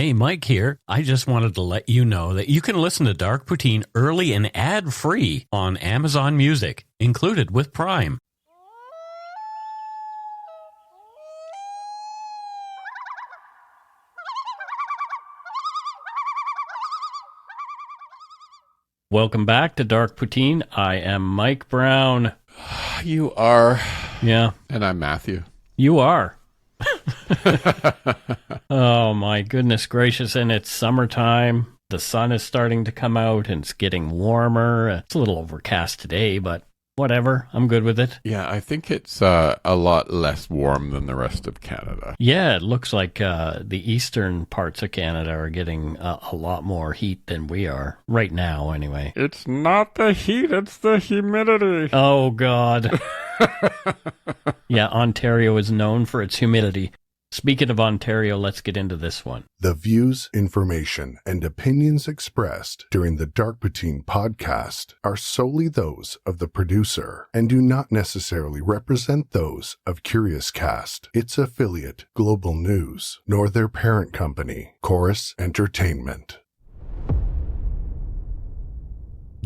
Hey, Mike here. I just wanted to let you know that you can listen to Dark Poutine early and ad-free on Amazon Music, included with Prime. Welcome back to Dark Poutine. I am Mike Brown. You are. Yeah. And I'm Matthew. You are. Oh my goodness gracious, and it's summertime. The sun is starting to come out and it's getting warmer. It's a little overcast today, but whatever. I'm good with it. Yeah, I think it's a lot less warm than the rest of Canada. Yeah, it looks like the eastern parts of Canada are getting a lot more heat than we are right now anyway. It's not the heat, it's the humidity. Oh God. Yeah, Ontario is known for its humidity. Speaking of Ontario, let's get into this one. The views, information, and opinions expressed during the Dark Poutine podcast are solely those of the producer and do not necessarily represent those of Curious Cast, its affiliate, Global News, nor their parent company, Chorus Entertainment.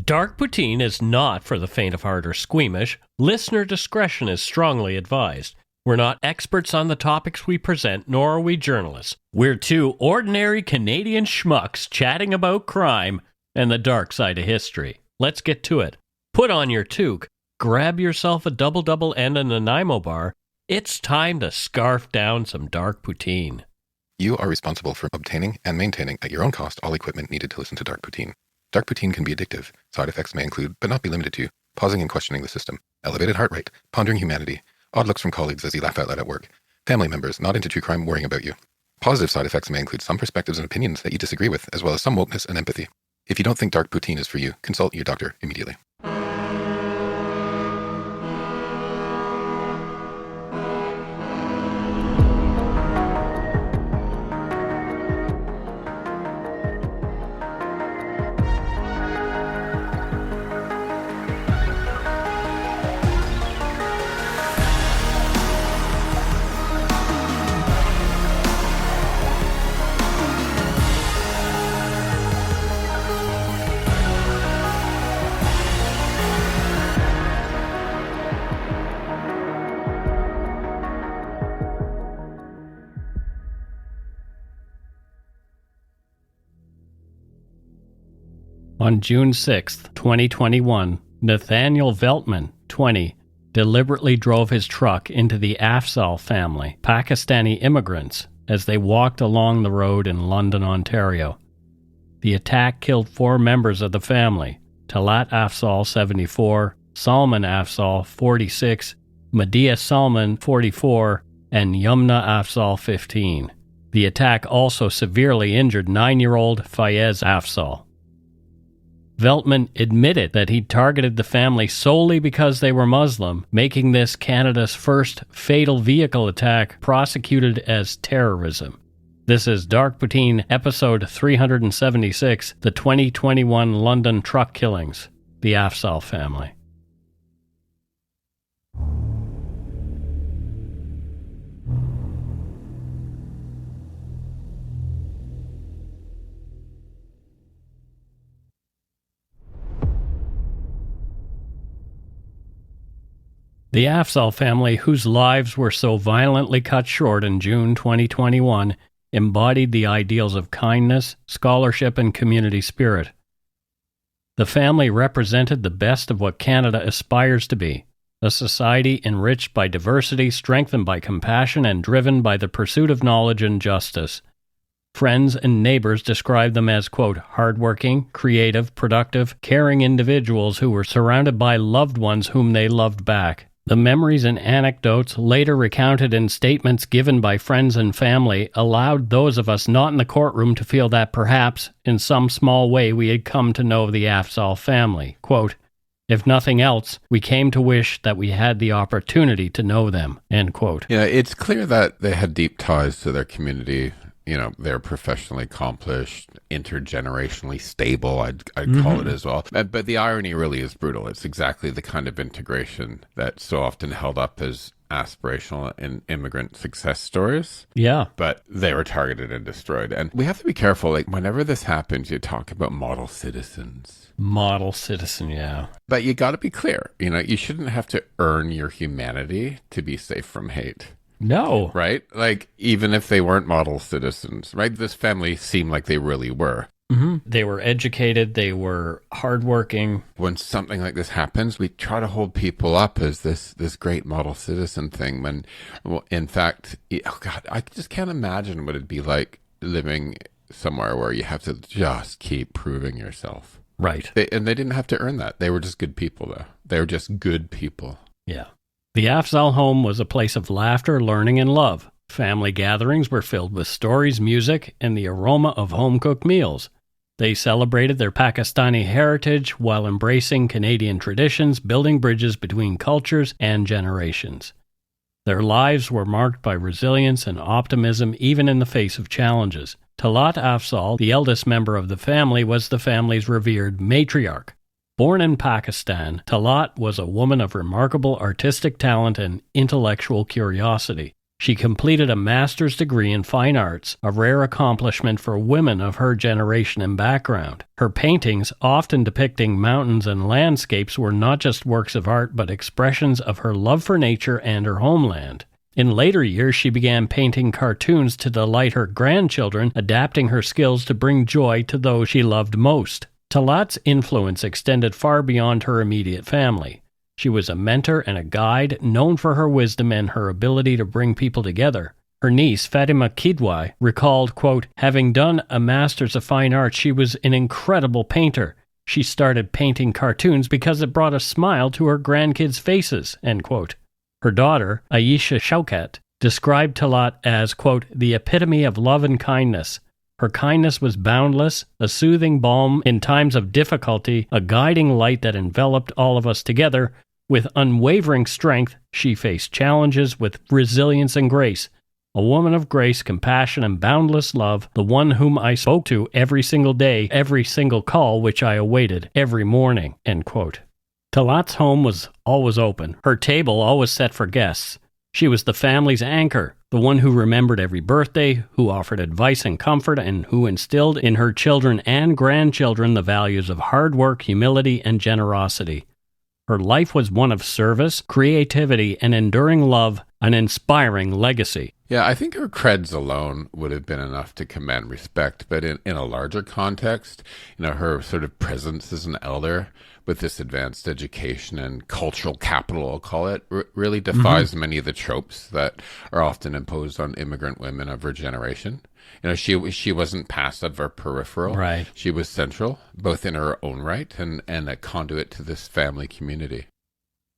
Dark Poutine is not for the faint of heart or squeamish. Listener discretion is strongly advised. We're not experts on the topics we present, nor are we journalists. We're two ordinary Canadian schmucks chatting about crime and the dark side of history. Let's get to it. Put on your toque, grab yourself a double-double and a Nanaimo bar. It's time to scarf down some Dark Poutine. You are responsible for obtaining and maintaining at your own cost all equipment needed to listen to Dark Poutine. Dark Poutine can be addictive. Side effects may include, but not be limited to, pausing and questioning the system, elevated heart rate, pondering humanity, odd looks from colleagues as you laugh out loud at work, family members not into true crime worrying about you. Positive side effects may include some perspectives and opinions that you disagree with, as well as some wokeness and empathy. If you don't think Dark Poutine is for you, consult your doctor immediately. On June 6, 2021, Nathaniel Veltman, 20, deliberately drove his truck into the Afzaal family, Pakistani immigrants, as they walked along the road in London, Ontario. The attack killed 4 members of the family, Talat Afzaal, 74, Salman Afzaal, 46, Madiha Salman, 44, and Yumnah Afzaal, 15. The attack also severely injured 9-year-old Fayez Afzaal. Veltman admitted that he targeted the family solely because they were Muslim, making this Canada's first fatal vehicle attack prosecuted as terrorism. This is Dark Poutine, episode 376, the 2021 London truck killings, the Afzaal family. The Afzaal family, whose lives were so violently cut short in June 2021, embodied the ideals of kindness, scholarship, and community spirit. The family represented the best of what Canada aspires to be, a society enriched by diversity, strengthened by compassion, and driven by the pursuit of knowledge and justice. Friends and neighbors described them as, quote, hardworking, creative, productive, caring individuals who were surrounded by loved ones whom they loved back. The memories and anecdotes later recounted in statements given by friends and family allowed those of us not in the courtroom to feel that perhaps, in some small way, we had come to know the Afzaal family. Quote, if nothing else, we came to wish that we had the opportunity to know them. End quote. Yeah, it's clear that they had deep ties to their community. You know, they're professionally accomplished, intergenerationally stable, I'd call it as well. But the irony really is brutal. It's exactly the kind of integration that's so often held up as aspirational immigrant success stories. Yeah. But they were targeted and destroyed. And we have to be careful. Like, whenever this happens, you talk about model citizens. Model citizen, yeah. But you got to be clear. You know, you shouldn't have to earn your humanity to be safe from hate. No. Right? Like, even if they weren't model citizens, right? This family seemed like they really were. Mm-hmm. They were educated. They were hardworking. When something like this happens, we try to hold people up as this great model citizen thing. When, well, in fact, oh God, I just can't imagine what it'd be like living somewhere where you have to just keep proving yourself. Right. And they didn't have to earn that. They were just good people, though. They were just good people. Yeah. The Afzaal home was a place of laughter, learning, and love. Family gatherings were filled with stories, music, and the aroma of home-cooked meals. They celebrated their Pakistani heritage while embracing Canadian traditions, building bridges between cultures and generations. Their lives were marked by resilience and optimism even in the face of challenges. Talat Afzaal, the eldest member of the family, was the family's revered matriarch. Born in Pakistan, Talat was a woman of remarkable artistic talent and intellectual curiosity. She completed a master's degree in fine arts, a rare accomplishment for women of her generation and background. Her paintings, often depicting mountains and landscapes, were not just works of art but expressions of her love for nature and her homeland. In later years, she began painting cartoons to delight her grandchildren, adapting her skills to bring joy to those she loved most. Talat's influence extended far beyond her immediate family. She was a mentor and a guide, known for her wisdom and her ability to bring people together. Her niece, Fatima Kidwai, recalled, quote, having done a master's of fine arts, she was an incredible painter. She started painting cartoons because it brought a smile to her grandkids' faces, end quote. Her daughter, Aisha Shaukat, described Talat as, quote, the epitome of love and kindness. Her kindness was boundless, a soothing balm in times of difficulty, a guiding light that enveloped all of us together. With unwavering strength, she faced challenges with resilience and grace. A woman of grace, compassion, and boundless love, the one whom I spoke to every single day, every single call which I awaited every morning, end quote. Talat's home was always open, her table always set for guests. She was the family's anchor, the one who remembered every birthday, who offered advice and comfort, and who instilled in her children and grandchildren the values of hard work, humility, and generosity. Her life was one of service, creativity, and enduring love, an inspiring legacy. Yeah, I think her creds alone would have been enough to command respect, but in a larger context, her sort of presence as an elder with this advanced education and cultural capital, I'll call it, really defies many of the tropes that are often imposed on immigrant women of her generation. She wasn't passive or peripheral. Right. She was central, both in her own right and a conduit to this family community.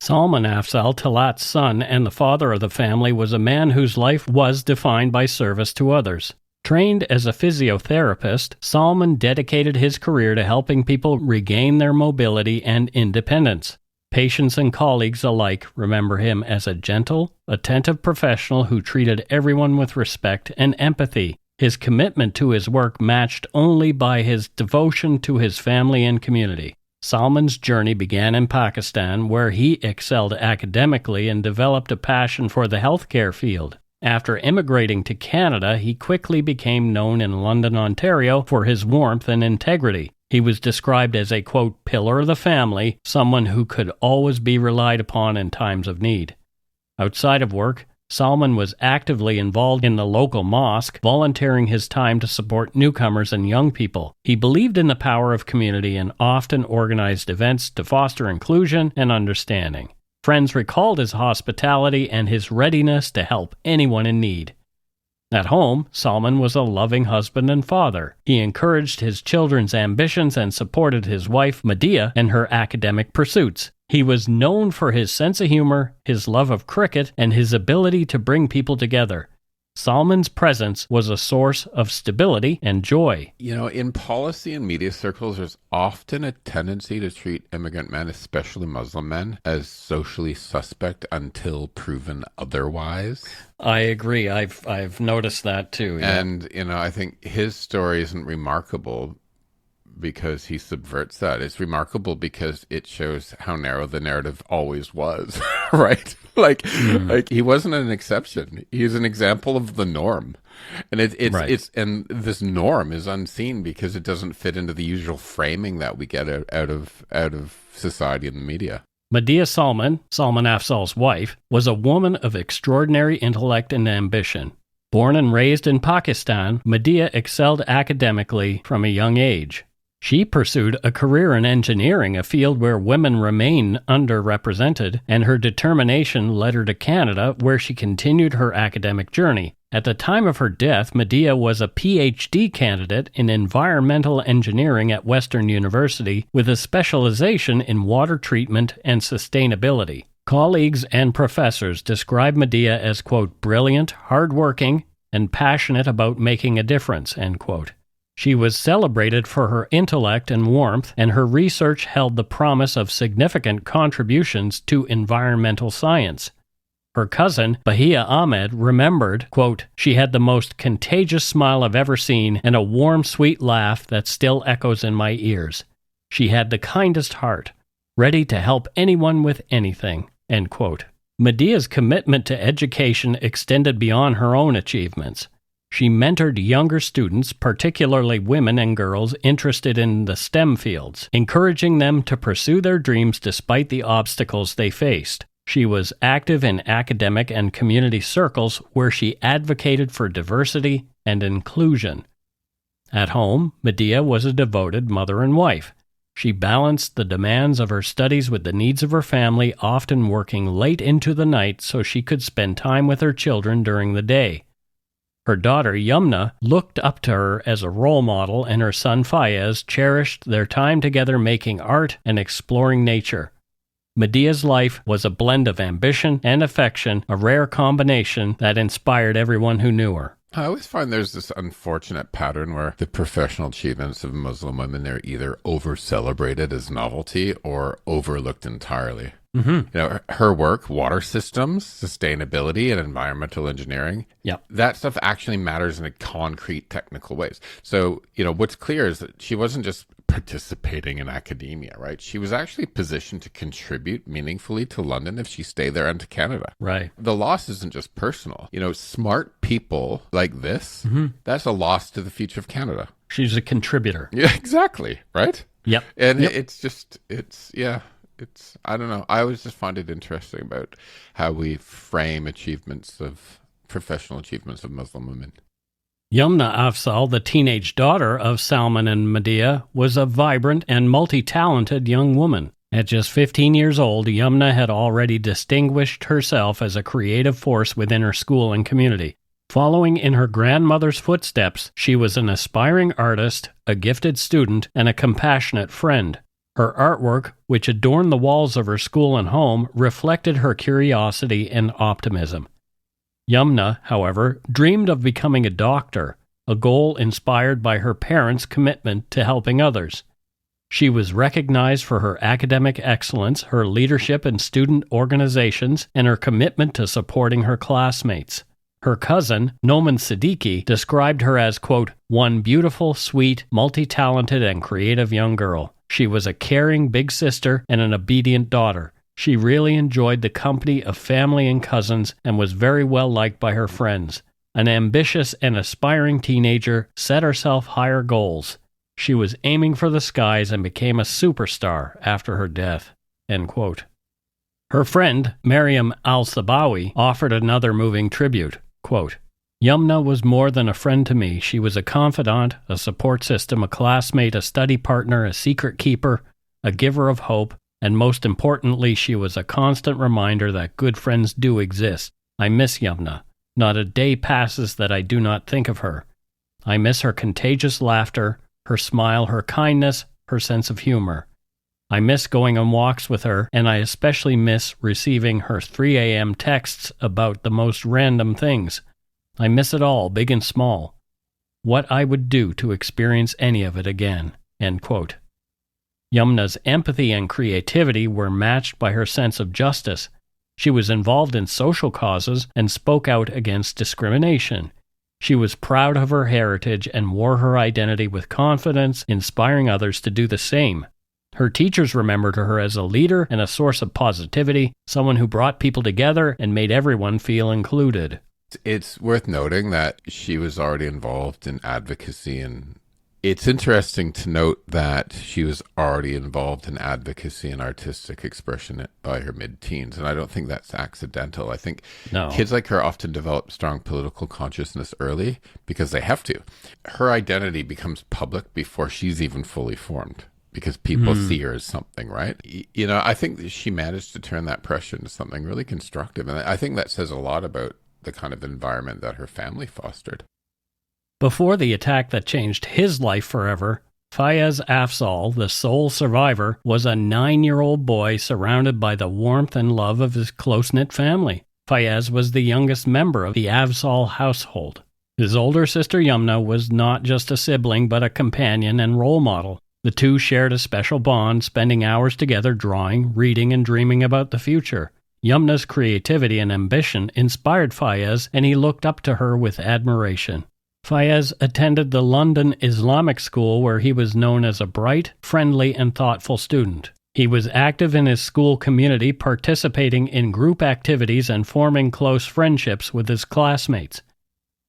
Salman Afzaal, Talat's son and the father of the family, was a man whose life was defined by service to others. Trained as a physiotherapist, Salman dedicated his career to helping people regain their mobility and independence. Patients and colleagues alike remember him as a gentle, attentive professional who treated everyone with respect and empathy. His commitment to his work matched only by his devotion to his family and community. Salman's journey began in Pakistan, where he excelled academically and developed a passion for the healthcare field. After immigrating to Canada, he quickly became known in London, Ontario, for his warmth and integrity. He was described as a, quote, pillar of the family, someone who could always be relied upon in times of need. Outside of work, Salman was actively involved in the local mosque, volunteering his time to support newcomers and young people. He believed in the power of community and often organized events to foster inclusion and understanding. Friends recalled his hospitality and his readiness to help anyone in need. At home, Salman was a loving husband and father. He encouraged his children's ambitions and supported his wife, Madiha, in her academic pursuits. He was known for his sense of humor, his love of cricket, and his ability to bring people together. Salman's presence was a source of stability and joy. In policy and media circles, there's often a tendency to treat immigrant men, especially Muslim men, as socially suspect until proven otherwise. I agree. I've noticed that too. Yeah. And, I think his story isn't remarkable because he subverts that. It's remarkable because it shows how narrow the narrative always was, right? Like he wasn't an exception. He's an example of the norm. And it's this norm is unseen because it doesn't fit into the usual framing that we get out of society and the media. Madiha Salman, Salman Afzaal's wife, was a woman of extraordinary intellect and ambition. Born and raised in Pakistan, Madiha excelled academically from a young age. She pursued a career in engineering, a field where women remain underrepresented, and her determination led her to Canada, where she continued her academic journey. At the time of her death, Madiha was a PhD candidate in environmental engineering at Western University with a specialization in water treatment and sustainability. Colleagues and professors describe Madiha as, quote, brilliant, hardworking, and passionate about making a difference, end quote. She was celebrated for her intellect and warmth, and her research held the promise of significant contributions to environmental science. Her cousin, Bahia Ahmed, remembered, quote, she had the most contagious smile I've ever seen and a warm, sweet laugh that still echoes in my ears. She had the kindest heart, ready to help anyone with anything, end quote. Madiha's commitment to education extended beyond her own achievements. She mentored younger students, particularly women and girls interested in the STEM fields, encouraging them to pursue their dreams despite the obstacles they faced. She was active in academic and community circles where she advocated for diversity and inclusion. At home, Madiha was a devoted mother and wife. She balanced the demands of her studies with the needs of her family, often working late into the night so she could spend time with her children during the day. Her daughter, Yumnah, looked up to her as a role model, and her son, Fayez, cherished their time together making art and exploring nature. Madiha's life was a blend of ambition and affection, a rare combination that inspired everyone who knew her. I always find there's this unfortunate pattern where the professional achievements of Muslim women are either over-celebrated as novelty or overlooked entirely. Mm-hmm. You know, her work, water systems, sustainability, and environmental engineering, that stuff actually matters in a concrete, technical ways. So, you know, what's clear is that she wasn't just participating in academia, right? She was actually positioned to contribute meaningfully to London if she stayed there and to Canada. Right. The loss isn't just personal. You know, smart people like this, that's a loss to the future of Canada. She's a contributor. Yeah, exactly. Right? Yep. And it's, I don't know. I always just find it interesting about how we frame professional achievements of Muslim women. Yumnah Afzaal, the teenage daughter of Salman and Madiha, was a vibrant and multi-talented young woman. At just 15 years old, Yumnah had already distinguished herself as a creative force within her school and community. Following in her grandmother's footsteps, she was an aspiring artist, a gifted student, and a compassionate friend. Her artwork, which adorned the walls of her school and home, reflected her curiosity and optimism. Yumnah, however, dreamed of becoming a doctor, a goal inspired by her parents' commitment to helping others. She was recognized for her academic excellence, her leadership in student organizations, and her commitment to supporting her classmates. Her cousin, Noman Siddiqui, described her as, quote, one beautiful, sweet, multi-talented, and creative young girl. She was a caring big sister and an obedient daughter. She really enjoyed the company of family and cousins and was very well liked by her friends. An ambitious and aspiring teenager, set herself higher goals. She was aiming for the skies and became a superstar after her death. End quote. Her friend, Maryam al-Sabawi, offered another moving tribute. Quote, Yumnah was more than a friend to me. She was a confidant, a support system, a classmate, a study partner, a secret keeper, a giver of hope, and most importantly, she was a constant reminder that good friends do exist. I miss Yumnah. Not a day passes that I do not think of her. I miss her contagious laughter, her smile, her kindness, her sense of humor. I miss going on walks with her, and I especially miss receiving her 3 a.m. texts about the most random things. I miss it all, big and small. What I would do to experience any of it again. End quote. Yumnah's empathy and creativity were matched by her sense of justice. She was involved in social causes and spoke out against discrimination. She was proud of her heritage and wore her identity with confidence, inspiring others to do the same. Her teachers remembered her as a leader and a source of positivity, someone who brought people together and made everyone feel included. It's worth noting that she was already involved in advocacy, and it's interesting to note that she was already involved in advocacy and artistic expression by her mid-teens, and I don't think that's accidental. I think kids like her often develop strong political consciousness early because they have to. Her identity becomes public before she's even fully formed, because people see her as something, right? You know, I think that she managed to turn that pressure into something really constructive, and I think that says a lot about the kind of environment that her family fostered. Before the attack that changed his life forever, Fayez Afzaal, the sole survivor, was a 9-year-old boy surrounded by the warmth and love of his close-knit family. Fayez was the youngest member of the Afzaal household. His older sister Yumnah was not just a sibling but a companion and role model. The two shared a special bond, spending hours together drawing, reading, and dreaming about the future. Yumnah's creativity and ambition inspired Fayez, and he looked up to her with admiration. Fayez attended the London Islamic School, where he was known as a bright, friendly, and thoughtful student. He was active in his school community, participating in group activities and forming close friendships with his classmates.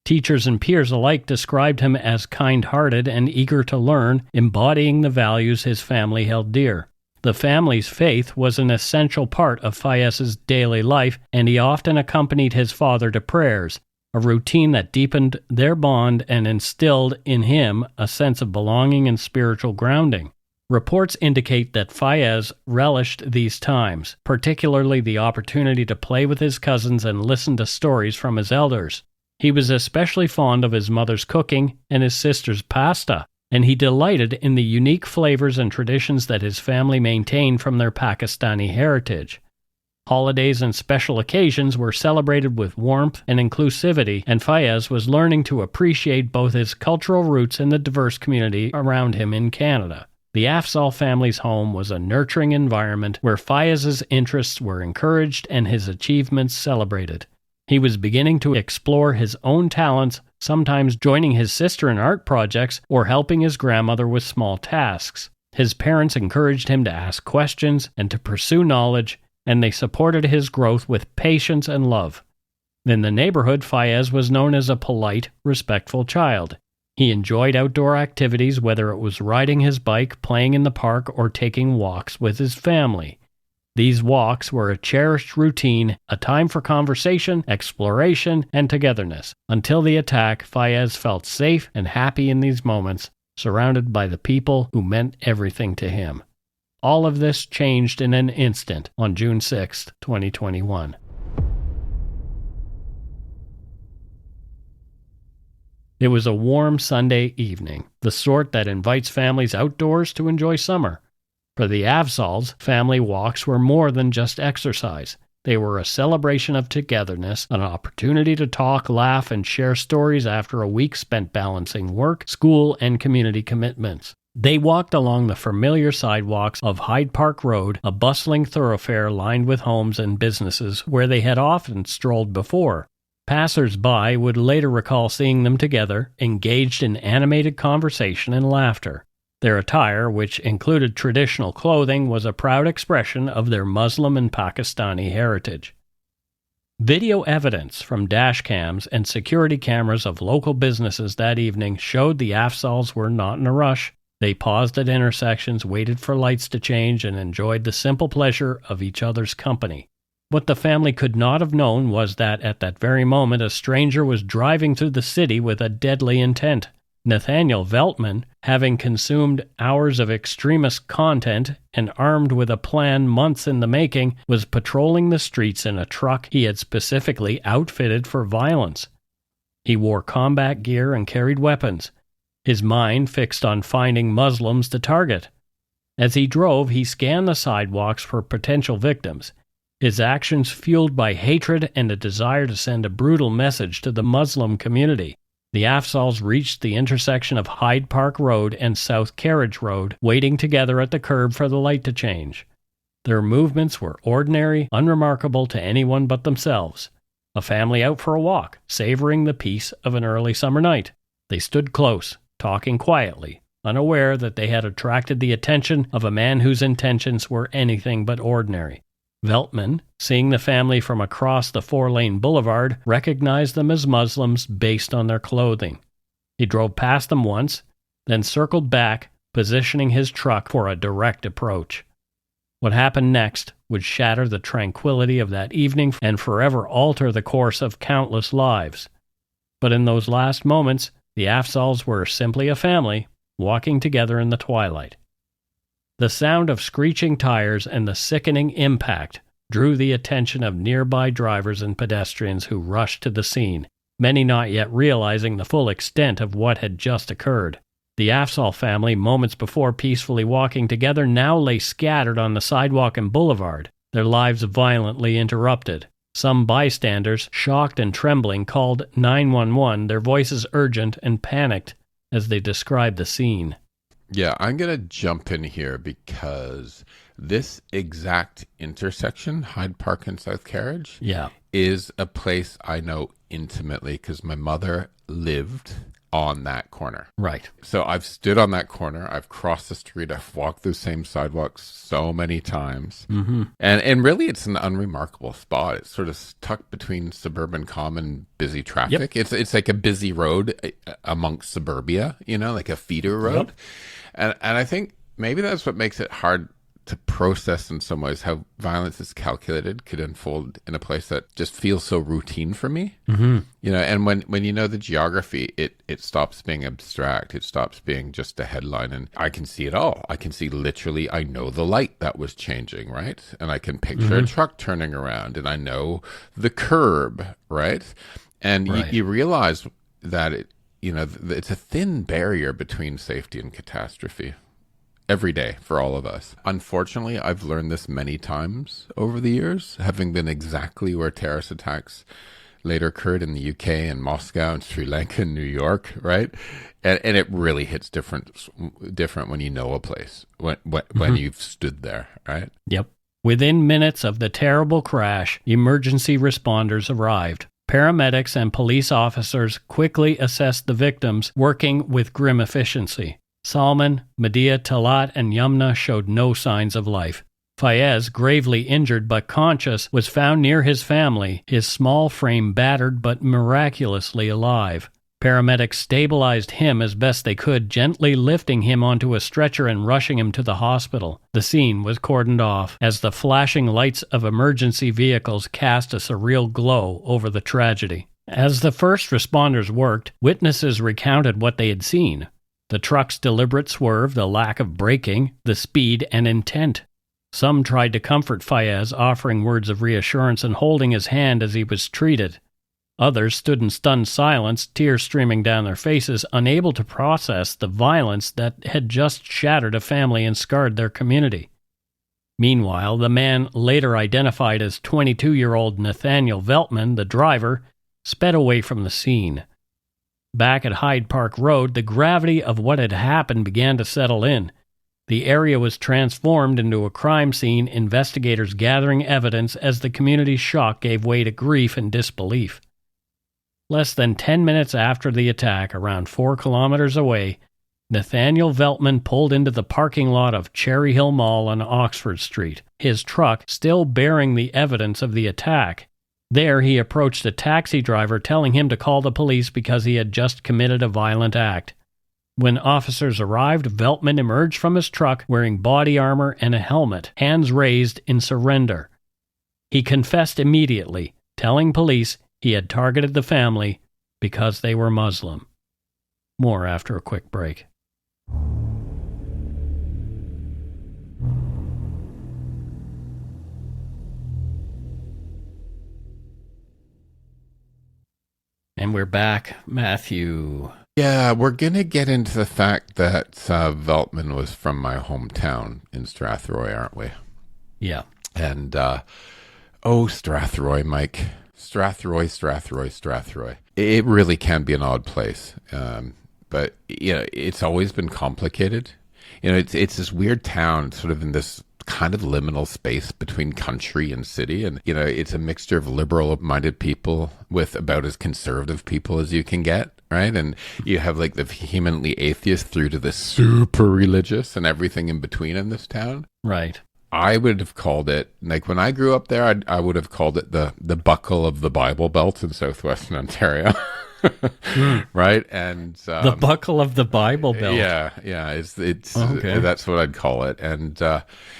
Teachers and peers alike described him as kind-hearted and eager to learn, embodying the values his family held dear. The family's faith was an essential part of Fayez's daily life, and he often accompanied his father to prayers, a routine that deepened their bond and instilled in him a sense of belonging and spiritual grounding. Reports indicate that Fayez relished these times, particularly the opportunity to play with his cousins and listen to stories from his elders. He was especially fond of his mother's cooking and his sister's pasta, and he delighted in the unique flavors and traditions that his family maintained from their Pakistani heritage. Holidays and special occasions were celebrated with warmth and inclusivity, and Fayez was learning to appreciate both his cultural roots and the diverse community around him in Canada. The Afzaal family's home was a nurturing environment where Fayez's interests were encouraged and his achievements celebrated. He was beginning to explore his own talents, sometimes joining his sister in art projects or helping his grandmother with small tasks. His parents encouraged him to ask questions and to pursue knowledge, and they supported his growth with patience and love. In the neighborhood, Fayez was known as a polite, respectful child. He enjoyed outdoor activities, whether it was riding his bike, playing in the park, or taking walks with his family. These walks were a cherished routine, a time for conversation, exploration, and togetherness. Until the attack, Fayez felt safe and happy in these moments, surrounded by the people who meant everything to him. All of this changed in an instant on June 6, 2021. It was a warm Sunday evening, the sort that invites families outdoors to enjoy summer. For the Afzaals, family walks were more than just exercise. They were a celebration of togetherness, an opportunity to talk, laugh, and share stories after a week spent balancing work, school, and community commitments. They walked along the familiar sidewalks of Hyde Park Road, a bustling thoroughfare lined with homes and businesses where they had often strolled before. Passers-by would later recall seeing them together, engaged in animated conversation and laughter. Their attire, which included traditional clothing, was a proud expression of their Muslim and Pakistani heritage. Video evidence from dash cams and security cameras of local businesses that evening showed the Afzaals were not in a rush. They paused at intersections, waited for lights to change, and enjoyed the simple pleasure of each other's company. What the family could not have known was that at that very moment a stranger was driving through the city with a deadly intent. Nathaniel Veltman, having consumed hours of extremist content and armed with a plan months in the making, was patrolling the streets in a truck he had specifically outfitted for violence. He wore combat gear and carried weapons, his mind fixed on finding Muslims to target. As he drove, he scanned the sidewalks for potential victims, his actions fueled by hatred and a desire to send a brutal message to the Muslim community. The Afzaals reached the intersection of Hyde Park Road and South Carriage Road, waiting together at the curb for the light to change. Their movements were ordinary, unremarkable to anyone but themselves. A family out for a walk, savoring the peace of an early summer night. They stood close, talking quietly, unaware that they had attracted the attention of a man whose intentions were anything but ordinary. Veltman, seeing the family from across the 4-lane boulevard, recognized them as Muslims based on their clothing. He drove past them once, then circled back, positioning his truck for a direct approach. What happened next would shatter the tranquility of that evening and forever alter the course of countless lives. But in those last moments, the Afzaals were simply a family, walking together in the twilight. The sound of screeching tires and the sickening impact drew the attention of nearby drivers and pedestrians who rushed to the scene, many not yet realizing the full extent of what had just occurred. The Afzaal family, moments before peacefully walking together, now lay scattered on the sidewalk and boulevard, their lives violently interrupted. Some bystanders, shocked and trembling, called 911, their voices urgent and panicked as they described the scene. Yeah, I'm going to jump in here because this exact intersection, Hyde Park and South Carriage, is a place I know intimately because my mother lived on that corner. Right. So I've stood on that corner. I've crossed the street. I've walked those same sidewalks so many times. Mm-hmm. And really, it's an unremarkable spot. It's sort of tucked between suburban common busy traffic. Yep. It's like a busy road amongst suburbia, like a feeder road. Yep. And I think maybe that's what makes it hard to process in some ways how violence is calculated could unfold in a place that just feels so routine for me. Mm-hmm. And when you know the geography, it stops being abstract. It stops being just a headline. And I can see it all. I can see literally, I know the light that was changing, right? And I can picture a truck turning around and I know the curb, right? And you realize that it's a thin barrier between safety and catastrophe. Every day for all of us. Unfortunately, I've learned this many times over the years, having been exactly where terrorist attacks later occurred in the UK and Moscow and Sri Lanka and New York, right? And it really hits different when you know a place, when you've stood there, right? Yep. Within minutes of the terrible crash, emergency responders arrived. Paramedics and police officers quickly assessed the victims, working with grim efficiency. Salman, Madiha, Talat, and Yumnah showed no signs of life. Fayez, gravely injured but conscious, was found near his family, his small frame battered but miraculously alive. Paramedics stabilized him as best they could, gently lifting him onto a stretcher and rushing him to the hospital. The scene was cordoned off, as the flashing lights of emergency vehicles cast a surreal glow over the tragedy. As the first responders worked, witnesses recounted what they had seen. The truck's deliberate swerve, the lack of braking, the speed and intent. Some tried to comfort Fayez, offering words of reassurance and holding his hand as he was treated. Others stood in stunned silence, tears streaming down their faces, unable to process the violence that had just shattered a family and scarred their community. Meanwhile, the man, later identified as 22-year-old Nathaniel Veltman, the driver, sped away from the scene. Back at Hyde Park Road, the gravity of what had happened began to settle in. The area was transformed into a crime scene, investigators gathering evidence as the community's shock gave way to grief and disbelief. Less than 10 minutes after the attack, around 4 kilometers away, Nathaniel Veltman pulled into the parking lot of Cherry Hill Mall on Oxford Street, his truck still bearing the evidence of the attack. There, he approached a taxi driver, telling him to call the police because he had just committed a violent act. When officers arrived, Veltman emerged from his truck wearing body armor and a helmet, hands raised in surrender. He confessed immediately, telling police he had targeted the family because they were Muslim. More after a quick break. And we're back, Matthew. Yeah, we're going to get into the fact that Veltman was from my hometown in Strathroy, aren't we? Yeah. And, Strathroy, Mike. Strathroy. It really can be an odd place. But, it's always been complicated. It's this weird town sort of in this kind of liminal space between country and city. And, you know, it's a mixture of liberal-minded people with about as conservative people as you can get, right? And you have like the vehemently atheist through to the super religious and everything in between in this town. Right. I would have called it, like when I grew up there, I would have called it the buckle of the Bible Belt in southwestern Ontario. Right? And the buckle of the Bible Belt. Yeah. It's okay. That's what I'd call it. And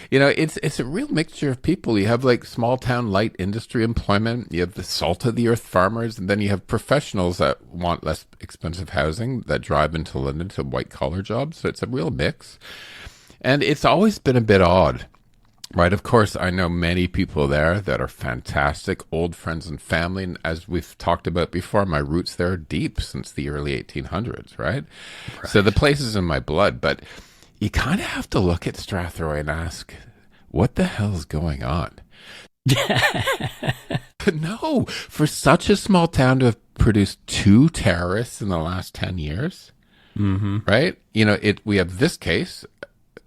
you know, it's a real mixture of people. You have like small town light industry employment. You have the salt of the earth farmers, and then you have professionals that want less expensive housing that drive into London to white collar jobs. So it's a real mix, and it's always been a bit odd. Right. Of course, I know many people there that are fantastic, old friends and family. And as we've talked about before, my roots there are deep since the early 1800s. Right. So the place is in my blood. But you kind of have to look at Strathroy and ask, what the hell is going on? No, for such a small town to have produced 2 terrorists in the last 10 years. Right. You know, we have this case,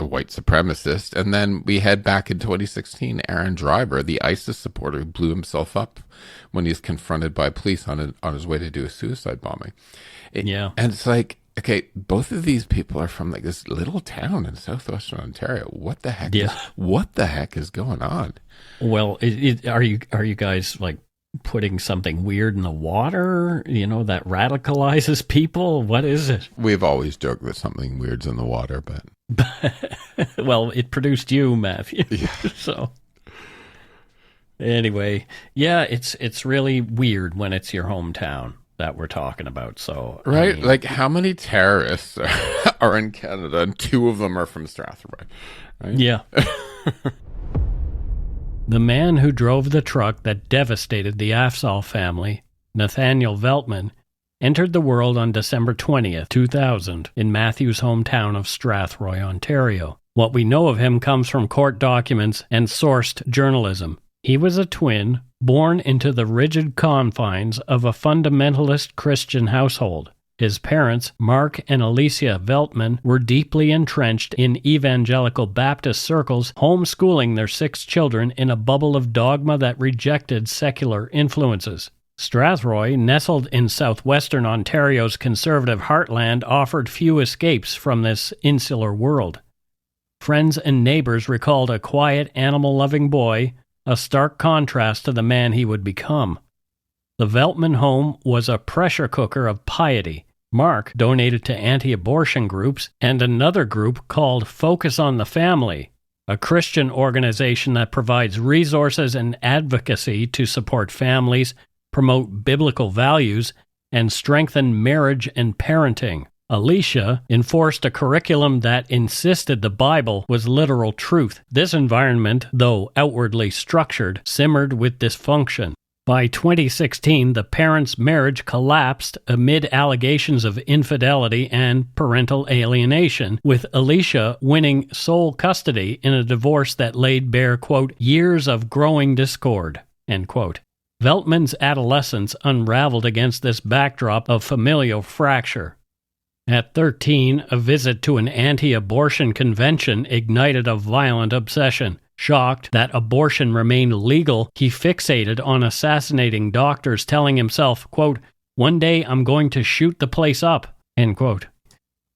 a white supremacist, and then we head back in 2016, Aaron Driver, the ISIS supporter who blew himself up when he's confronted by police on his way to do a suicide bombing. And it's like, okay, both of these people are from like this little town in southwestern Ontario. What the heck? What the heck is going on? Well, are you guys like putting something weird in the water, you know, that radicalizes people? What is it? We've always joked that something weird's in the water, but well, it produced you, Matthew. Yeah. So anyway, yeah, it's really weird when it's your hometown that we're talking about. So right, I mean, like how many terrorists are in Canada, and 2 of them are from Strathroy, right? Yeah. The man who drove the truck that devastated the Afzaal family, Nathaniel Veltman, entered the world on December 20th, 2000, in Matthew's hometown of Strathroy, Ontario. What we know of him comes from court documents and sourced journalism. He was a twin, born into the rigid confines of a fundamentalist Christian household. His parents, Mark and Alicia Veltman, were deeply entrenched in evangelical Baptist circles, homeschooling their 6 children in a bubble of dogma that rejected secular influences. Strathroy, nestled in southwestern Ontario's conservative heartland, offered few escapes from this insular world. Friends and neighbors recalled a quiet, animal-loving boy, a stark contrast to the man he would become. The Veltman home was a pressure cooker of piety. Mark donated to anti-abortion groups and another group called Focus on the Family, a Christian organization that provides resources and advocacy to support families, promote biblical values, and strengthen marriage and parenting. Alicia enforced a curriculum that insisted the Bible was literal truth. This environment, though outwardly structured, simmered with dysfunction. By 2016, the parents' marriage collapsed amid allegations of infidelity and parental alienation, with Alicia winning sole custody in a divorce that laid bare, quote, years of growing discord, end quote. Veltman's adolescence unraveled against this backdrop of familial fracture. At 13, a visit to an anti-abortion convention ignited a violent obsession. Shocked that abortion remained legal, he fixated on assassinating doctors, telling himself, quote, one day I'm going to shoot the place up, end quote.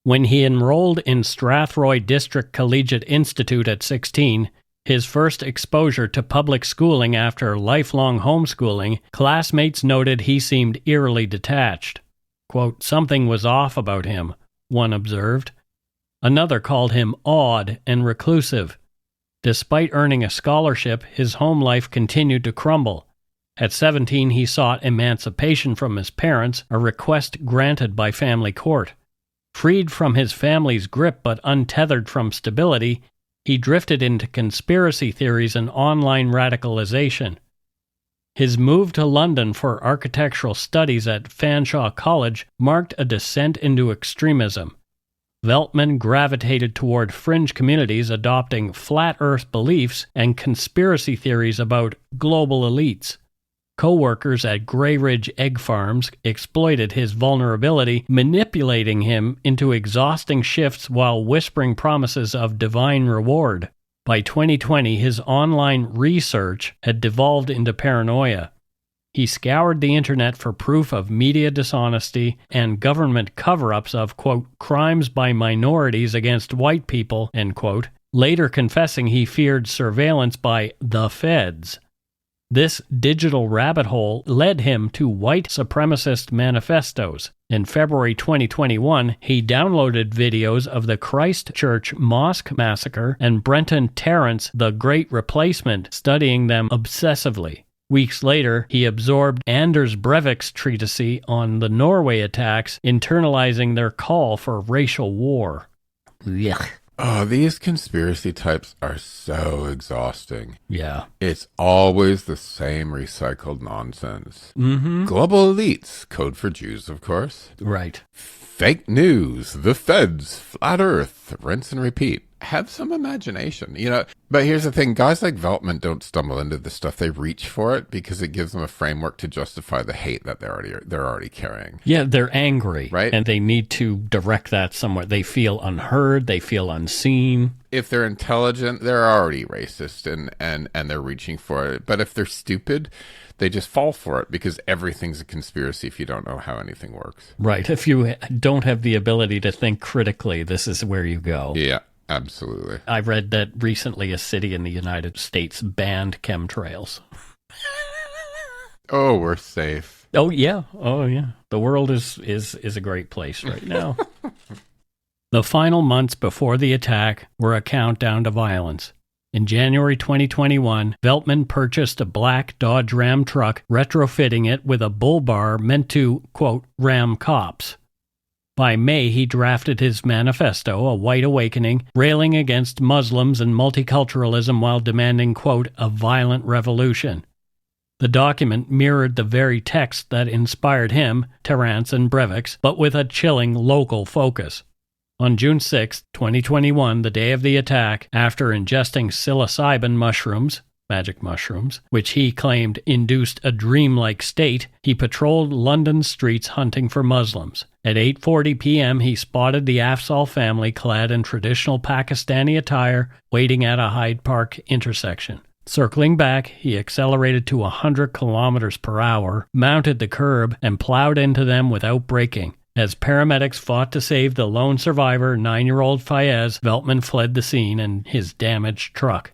When he enrolled in Strathroy District Collegiate Institute at 16, his first exposure to public schooling after lifelong homeschooling, classmates noted he seemed eerily detached. Quote, something was off about him, one observed. Another called him odd and reclusive. Despite earning a scholarship, his home life continued to crumble. At 17, he sought emancipation from his parents, a request granted by family court. Freed from his family's grip but untethered from stability, he drifted into conspiracy theories and online radicalization. His move to London for architectural studies at Fanshawe College marked a descent into extremism. Veltman gravitated toward fringe communities adopting flat earth beliefs and conspiracy theories about global elites. Co-workers at Grey Ridge Egg Farms exploited his vulnerability, manipulating him into exhausting shifts while whispering promises of divine reward. By 2020, his online research had devolved into paranoia. He scoured the internet for proof of media dishonesty and government cover-ups of, quote, crimes by minorities against white people, end quote, later confessing he feared surveillance by the feds. This digital rabbit hole led him to white supremacist manifestos. In February 2021, he downloaded videos of the Christchurch Mosque Massacre and Brenton Tarrant's The Great Replacement, studying them obsessively. Weeks later, he absorbed Anders Breivik's treatise on the Norway attacks, internalizing their call for racial war. Yuck. Oh, these conspiracy types are so exhausting. Yeah. It's always the same recycled nonsense. Mm-hmm. Global elites, code for Jews, of course. Right. Fake news, the feds, flat earth, rinse and repeat. Have some imagination, But here's the thing, guys like Veltman don't stumble into this stuff. They reach for it because it gives them a framework to justify the hate that they're already carrying. Yeah, they're angry. Right. And they need to direct that somewhere. They feel unheard. They feel unseen. If they're intelligent, they're already racist and they're reaching for it. But if they're stupid, they just fall for it because everything's a conspiracy if you don't know how anything works. Right. If you don't have the ability to think critically, this is where you go. Yeah. Absolutely. I read that recently a city in the United States banned chemtrails. Oh, we're safe. Oh, yeah. The world is a great place right now. The final months before the attack were a countdown to violence. In January 2021, Veltman purchased a black Dodge Ram truck, retrofitting it with a bull bar meant to, quote, ram cops. By May, he drafted his manifesto, A White Awakening, railing against Muslims and multiculturalism while demanding, quote, a violent revolution. The document mirrored the very text that inspired him, Tarrant's and Breivik's, but with a chilling local focus. On June 6, 2021, the day of the attack, after ingesting psilocybin mushrooms, magic mushrooms, which he claimed induced a dreamlike state, he patrolled London's streets hunting for Muslims. At 8:40 p.m., he spotted the Afzaal family clad in traditional Pakistani attire, waiting at a Hyde Park intersection. Circling back, he accelerated to 100 kilometers per hour, mounted the curb, and plowed into them without braking. As paramedics fought to save the lone survivor, 9-year-old Fayez, Veltman fled the scene in his damaged truck.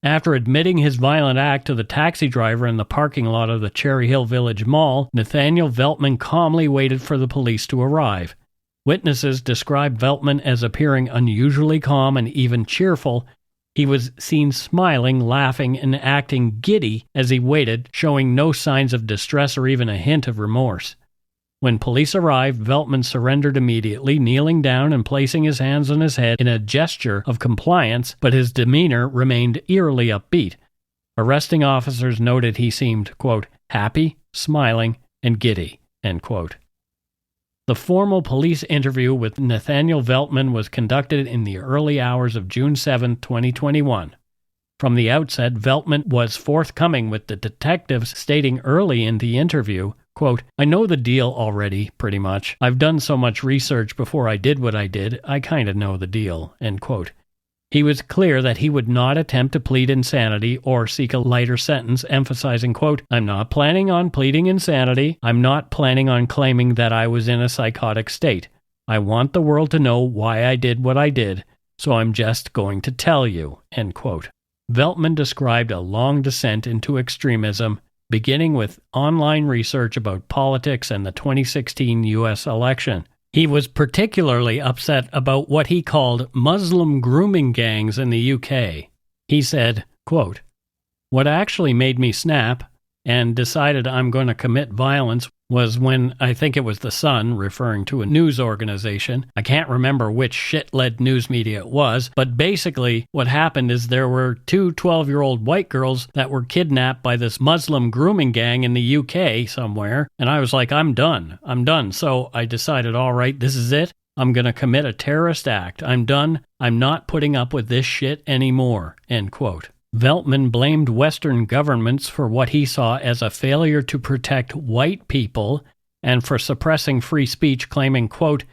After admitting his violent act to the taxi driver in the parking lot of the Cherry Hill Village Mall, Nathaniel Veltman calmly waited for the police to arrive. Witnesses described Veltman as appearing unusually calm and even cheerful. He was seen smiling, laughing, and acting giddy as he waited, showing no signs of distress or even a hint of remorse. When police arrived, Veltman surrendered immediately, kneeling down and placing his hands on his head in a gesture of compliance, but his demeanor remained eerily upbeat. Arresting officers noted he seemed, quote, happy, smiling, and giddy, end quote. The formal police interview with Nathaniel Veltman was conducted in the early hours of June 7, 2021. From the outset, Veltman was forthcoming with the detectives, stating early in the interview, quote, I know the deal already, pretty much. I've done so much research before I did what I did, I kind of know the deal, end quote. He was clear that he would not attempt to plead insanity or seek a lighter sentence, emphasizing, quote, I'm not planning on pleading insanity. I'm not planning on claiming that I was in a psychotic state. I want the world to know why I did what I did, so I'm just going to tell you, end quote. Veltman described a long descent into extremism, beginning with online research about politics and the 2016 U.S. election. He was particularly upset about what he called Muslim grooming gangs in the UK. He said, quote, what actually made me snap and decided I'm going to commit violence was when, I think it was The Sun, referring to a news organization. I can't remember which shit-led news media it was, but basically what happened is there were two 12-year-old white girls that were kidnapped by this Muslim grooming gang in the UK somewhere, and I was like, I'm done. So I decided, all right, this is it. I'm going to commit a terrorist act. I'm done. I'm not putting up with this shit anymore, end quote. Veltman blamed Western governments for what he saw as a failure to protect white people and for suppressing free speech, claiming, quote,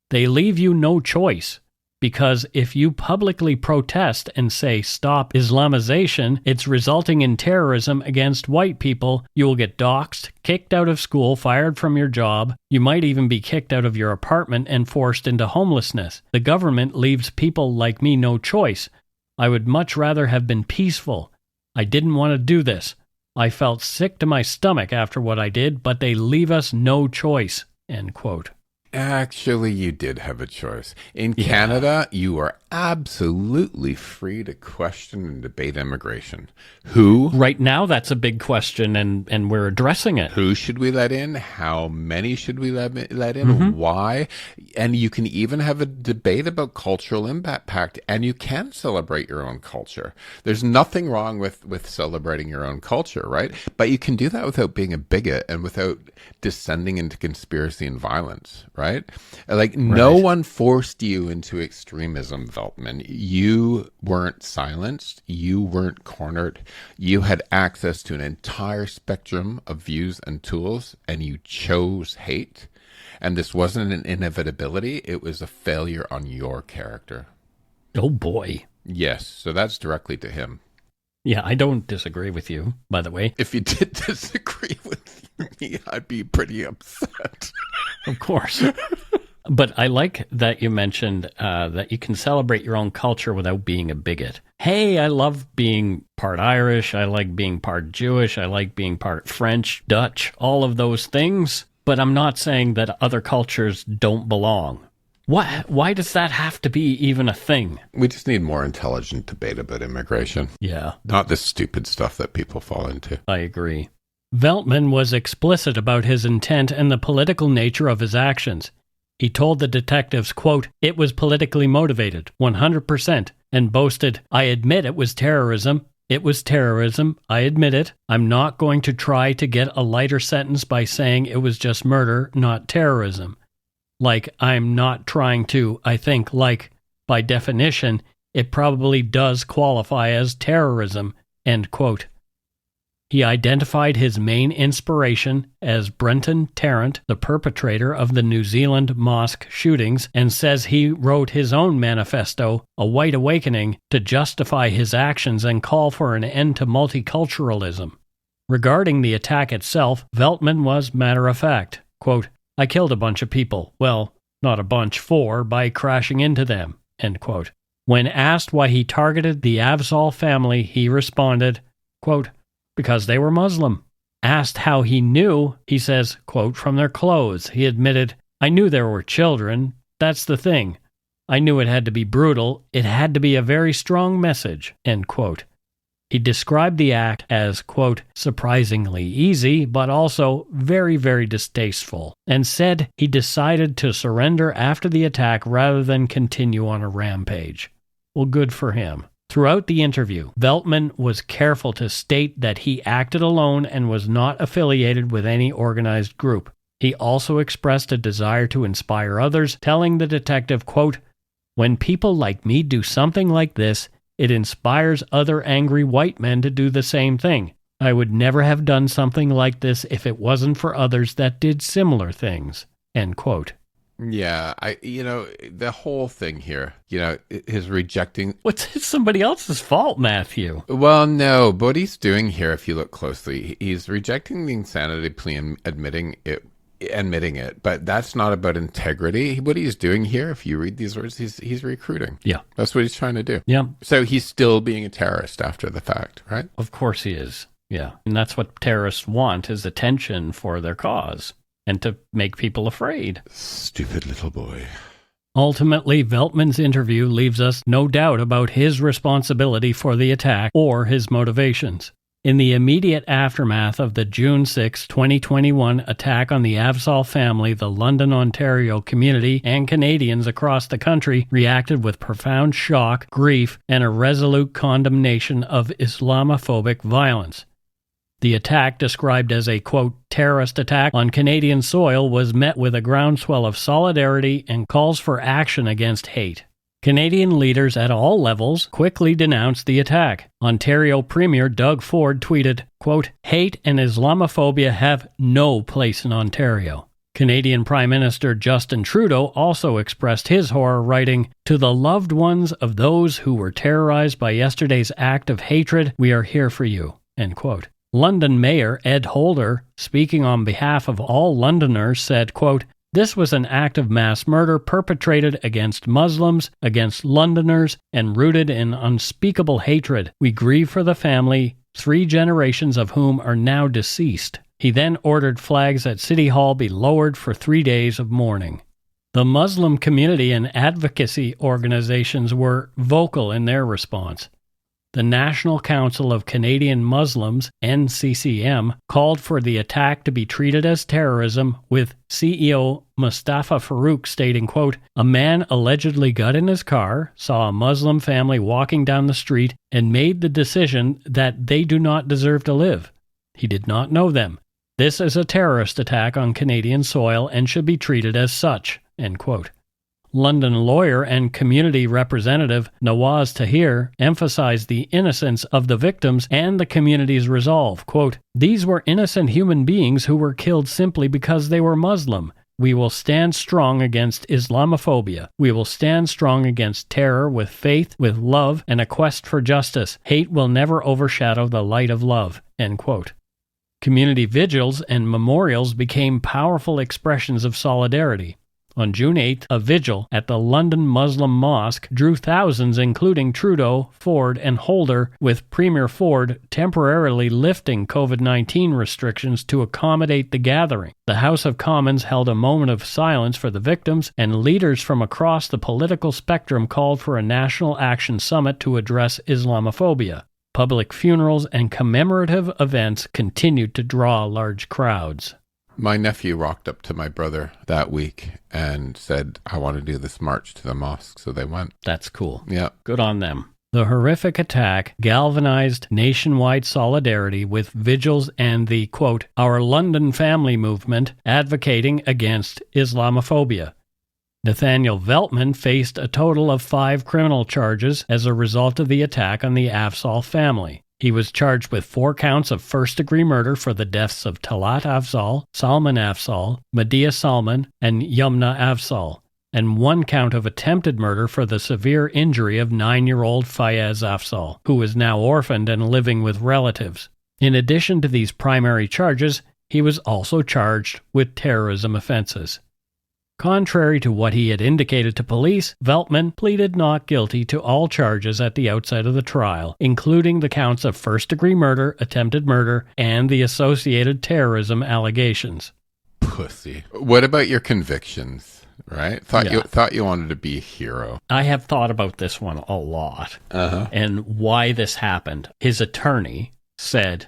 they leave you no choice. Because if you publicly protest and say stop Islamization, it's resulting in terrorism against white people, you will get doxxed, kicked out of school, fired from your job. You might even be kicked out of your apartment and forced into homelessness. The government leaves people like me no choice. I would much rather have been peaceful. I didn't want to do this. I felt sick to my stomach after what I did, but they leave us no choice. End quote. Actually, you did have a choice. In Canada, you are absolutely free to question and debate immigration. Who? Right now, that's a big question, and we're addressing it. Who should we let in? How many should we let in? Why? And you can even have a debate about cultural impact, and you can celebrate your own culture. There's nothing wrong with celebrating your own culture, right? But you can do that without being a bigot and without descending into conspiracy and violence, right? Like, no one forced you into extremism, Veltman. You weren't silenced. You weren't cornered. You had access to an entire spectrum of views and tools, and you chose hate. And this wasn't an inevitability. It was a failure on your character. Oh, boy. Yes. So that's directly to him. Yeah, I don't disagree with you, by the way. If you did disagree with me, I'd be pretty upset. Of course. But I like that you mentioned that you can celebrate your own culture without being a bigot. Hey, I love being part Irish. I like being part Jewish. I like being part French, Dutch, all of those things. But I'm not saying that other cultures don't belong. Why does that have to be even a thing? We just need more intelligent debate about immigration. Yeah. Not this stupid stuff that people fall into. I agree. Veltman was explicit about his intent and the political nature of his actions. He told the detectives, quote, "It was politically motivated, 100%, and boasted, 'I admit it was terrorism. It was terrorism. I admit it. I'm not going to try to get a lighter sentence by saying it was just murder, not terrorism. Like, I'm not trying to, I think, like, by definition, it probably does qualify as terrorism,' end quote. He identified his main inspiration as Brenton Tarrant, the perpetrator of the New Zealand mosque shootings, and says he wrote his own manifesto, A White Awakening, to justify his actions and call for an end to multiculturalism. Regarding the attack itself, Veltman was matter-of-fact, quote, "I killed a bunch of people. Well, not a bunch, 4, by crashing into them," end quote. When asked why he targeted the Afzaal family, he responded, quote, "Because they were Muslim." Asked how he knew, he says, quote, "From their clothes." He admitted, "I knew there were children. That's the thing. I knew it had to be brutal. It had to be a very strong message," end quote. He described the act as, quote, "surprisingly easy, but also very, very distasteful," and said he decided to surrender after the attack rather than continue on a rampage. Well, good for him. Throughout the interview, Veltman was careful to state that he acted alone and was not affiliated with any organized group. He also expressed a desire to inspire others, telling the detective, quote, "When people like me do something like this, it inspires other angry white men to do the same thing. I would never have done something like this if it wasn't for others that did similar things," end quote. Yeah, the whole thing here, his rejecting... What's somebody else's fault, Matthew? Well, no, but what he's doing here, if you look closely, he's rejecting the insanity plea and admitting it, but that's not about integrity. What he's doing here, if you read these words, he's recruiting. Yeah. That's what he's trying to do. Yeah. So he's still being a terrorist after the fact, right? Of course he is. Yeah. And that's what terrorists want, is attention for their cause and to make people afraid. Stupid little boy. Ultimately, Veltman's interview leaves us no doubt about his responsibility for the attack or his motivations. In the immediate aftermath of the June 6, 2021 attack on the Afzaal family, the London, Ontario community and Canadians across the country reacted with profound shock, grief, and a resolute condemnation of Islamophobic violence. The attack, described as a, quote, terrorist attack on Canadian soil, was met with a groundswell of solidarity and calls for action against hate. Canadian leaders at all levels quickly denounced the attack. Ontario Premier Doug Ford tweeted, quote, "Hate and Islamophobia have no place in Ontario." Canadian Prime Minister Justin Trudeau also expressed his horror, writing, "To the loved ones of those who were terrorized by yesterday's act of hatred, we are here for you." End quote. London Mayor Ed Holder, speaking on behalf of all Londoners, said, quote, "This was an act of mass murder perpetrated against Muslims, against Londoners, and rooted in unspeakable hatred. We grieve for the family, 3 generations of whom are now deceased." He then ordered flags at City Hall be lowered for 3 days of mourning. The Muslim community and advocacy organizations were vocal in their response. The National Council of Canadian Muslims, NCCM, called for the attack to be treated as terrorism, with CEO Mustafa Farouk stating, quote, "A man allegedly got in his car, saw a Muslim family walking down the street, and made the decision that they do not deserve to live. He did not know them. This is a terrorist attack on Canadian soil and should be treated as such." End quote. London lawyer and community representative Nawaz Tahir emphasized the innocence of the victims and the community's resolve. Quote, "These were innocent human beings who were killed simply because they were Muslim. We will stand strong against Islamophobia. We will stand strong against terror with faith, with love, and a quest for justice. Hate will never overshadow the light of love." End quote. Community vigils and memorials became powerful expressions of solidarity. On June 8th, a vigil at the London Muslim Mosque drew thousands, including Trudeau, Ford, and Holder, with Premier Ford temporarily lifting COVID-19 restrictions to accommodate the gathering. The House of Commons held a moment of silence for the victims, and leaders from across the political spectrum called for a national action summit to address Islamophobia. Public funerals and commemorative events continued to draw large crowds. My nephew rocked up to my brother that week and said, "I want to do this march to the mosque," so they went. That's cool. Yeah. Good on them. The horrific attack galvanized nationwide solidarity with vigils and the, quote, "Our London Family movement advocating against Islamophobia." Nathaniel Veltman faced a total of 5 criminal charges as a result of the attack on the Afzaal family. He was charged with 4 counts of first-degree murder for the deaths of Talat Afzaal, Salman Afzaal, Madiha Salman, and Yumnah Afzaal, and 1 count of attempted murder for the severe injury of 9-year-old Fayez Afzaal, who is now orphaned and living with relatives. In addition to these primary charges, he was also charged with terrorism offenses. Contrary to what he had indicated to police, Veltman pleaded not guilty to all charges at the outset of the trial, including the counts of first-degree murder, attempted murder, and the associated terrorism allegations. Pussy. What about your convictions, right? Thought you wanted to be a hero. I have thought about this one a lot, and why this happened. His attorney said,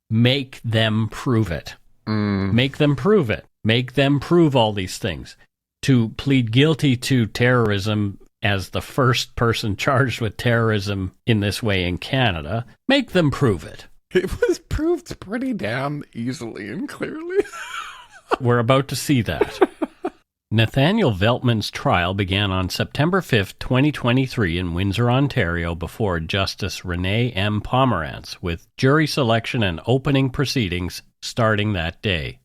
"Make them prove it. Make them prove it. Make them prove all these things." To plead guilty to terrorism as the first person charged with terrorism in this way in Canada, make them prove it. It was proved pretty damn easily and clearly. We're about to see that. Nathaniel Veltman's trial began on September 5th, 2023 in Windsor, Ontario before Justice Renee M. Pomerantz, with jury selection and opening proceedings starting that day.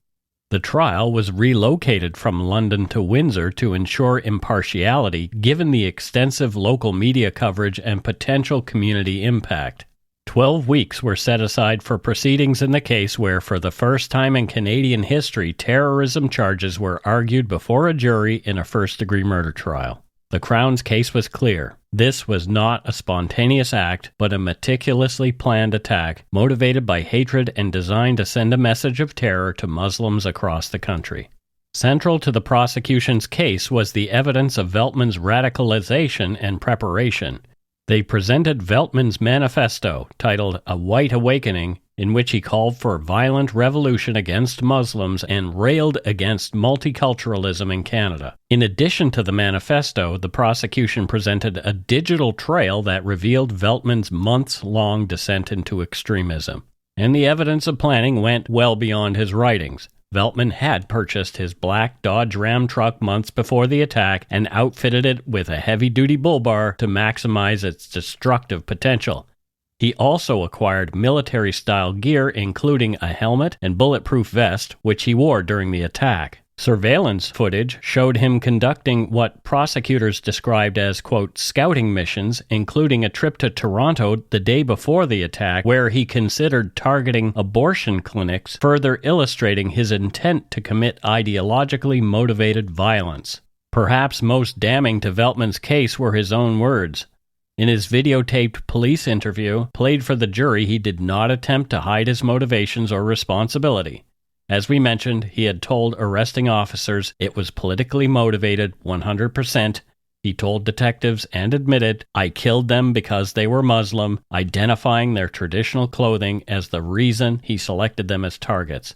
The trial was relocated from London to Windsor to ensure impartiality given the extensive local media coverage and potential community impact. 12 weeks were set aside for proceedings in the case where, for the first time in Canadian history, terrorism charges were argued before a jury in a first-degree murder trial. The Crown's case was clear. This was not a spontaneous act, but a meticulously planned attack motivated by hatred and designed to send a message of terror to Muslims across the country. Central to the prosecution's case was the evidence of Veltman's radicalization and preparation. They presented Veltman's manifesto, titled A White Awakening, in which he called for violent revolution against Muslims and railed against multiculturalism in Canada. In addition to the manifesto, the prosecution presented a digital trail that revealed Veltman's months-long descent into extremism. And the evidence of planning went well beyond his writings. Veltman had purchased his black Dodge Ram truck months before the attack and outfitted it with a heavy-duty bull bar to maximize its destructive potential. He also acquired military-style gear, including a helmet and bulletproof vest, which he wore during the attack. Surveillance footage showed him conducting what prosecutors described as, quote, scouting missions, including a trip to Toronto the day before the attack, where he considered targeting abortion clinics, further illustrating his intent to commit ideologically motivated violence. Perhaps most damning to Veltman's case were his own words. In his videotaped police interview, played for the jury, he did not attempt to hide his motivations or responsibility. As we mentioned, he had told arresting officers it was politically motivated 100%. He told detectives and admitted, "I killed them because they were Muslim," identifying their traditional clothing as the reason he selected them as targets.